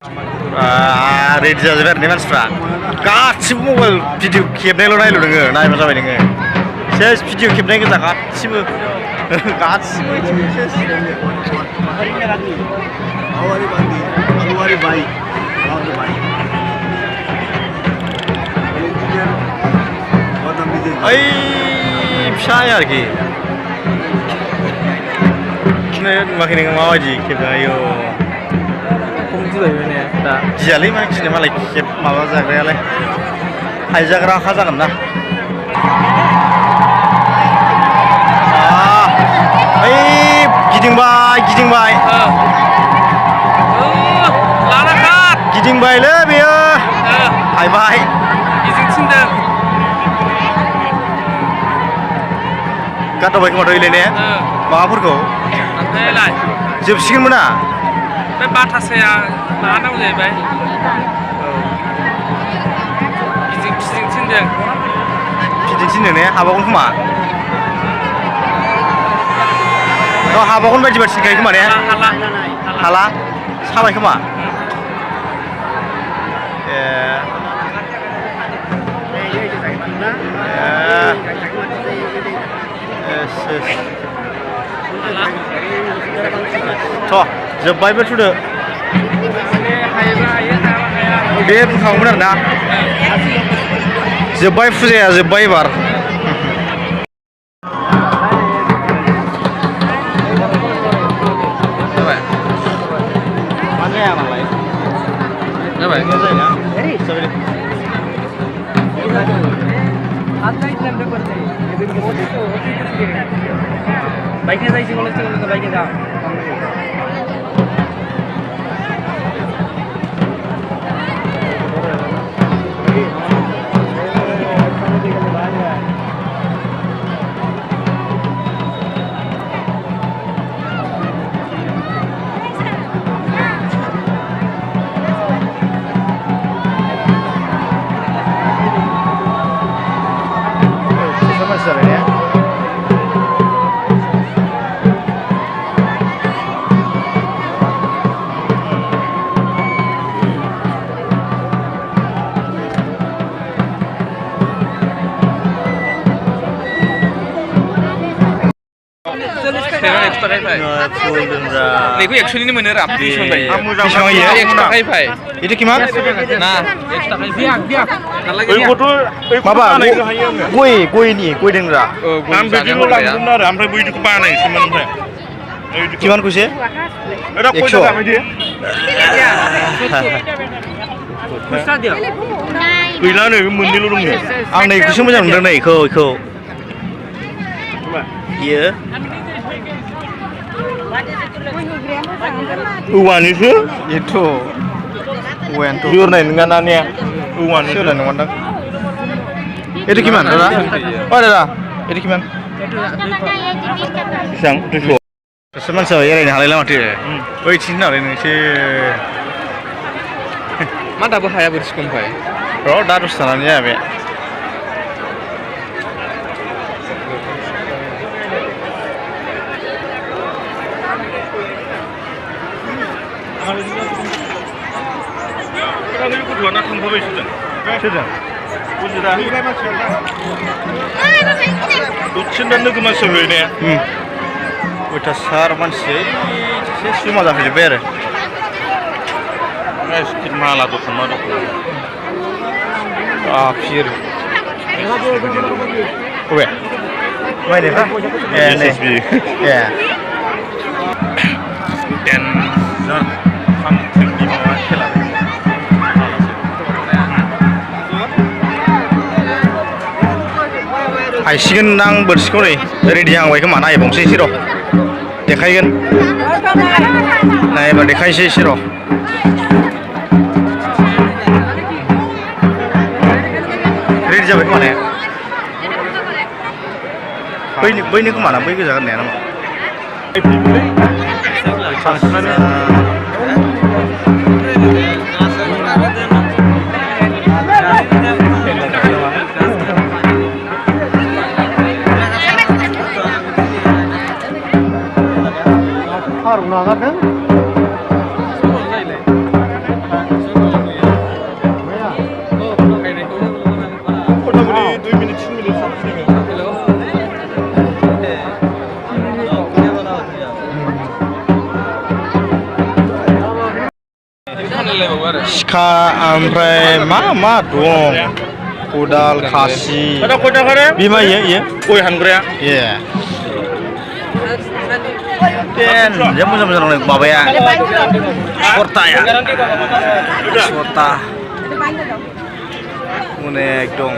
Ready जाजोब्बाय आरो मानसिफ्रा गासिबो मबाइल भिडिअ खेबनायल' नायल' नोङो नायबा जाबाय नोङो सेस भिडिअ खेबनाय गोजा गासिबो गासिबो ओइ फिसाया आरोखि नुवाखै नोङो माबायदि खेबदों आयौ गियालै मानसिनो मालाय खेब माबा जाग्रायालाय हायजाग्राखा जागोन ना ओइ गिदिंबाय गिदिंबायलै बेयो हायबाय गारदावबाय खोमाथ' इलाय ने माबाफोरखौ जोबसिगोनमोन ना बे बाथासाया लानांगौ जाहैबाय फिदिं थिनदों ने हाबागोन खोमा हाबागोन बायदि थिनखायो खोमा ने हाला साबाय खोमा जोब्बायबो थुदो बे बुंखाङोमोन आरोना जोब्बाय फुजाया जोब्बाय एबार बाइकने जायचं बोलायचं बाइकने जा Niku actually ini bener rapi sampai. Pisang iya. Ekstra hi-fi. Itu gimana? Nah, ekstra hi-fi. Biak. Maba, kue ini, kue dengra. Ambil dulu langsung nara, ambil buih itu mana sih mana? Gimana kuisnya? Ada kue apa dia? Kusta dia. Kuilah nih, mundi lu nih. Ang nih kuisnya macam mana nih? Iko. Iya. Uwan itu? Itu. Uwan tuh. Jujur nih denganannya. Uwan itu. Sudah nonton. Itu gimana, Dara? Oh, Dara. Itu gimana? Pisang itu. Seman saya ini halal mati. Oi, Cina ini sih. Mana bahaya bersekumpul? Oh, darus tanahnya be. Kalau itu dua nak kumpul sudah. Sudah. Sudah. Sudah nih cuma sebenarnya. Utasar manusia, saya cuma dah filter. Sedikit malah tuh sama tuh. Fir. Kue. Kue deh, Pak. Ya, nih. Ya. Dan sampai di bawah celah. Haisikan nang Bwrsiखौ nih ready जांबाय खोमा नायबावनोसै एसे र' देखायगोन नायबा देखायनोसै एसे र' ready जाबाय खोमा ने बैनो खोमा ना बै गोजा गाननाया नामा Harun nagadın? सिखा ओमफ्राय मा दं खदाल खासि Ada kau dah kare? बिमा ये Kau hanggrea. ये den dia मोजां नंलाय माबाया सर्ताया सर्ता अनेक दं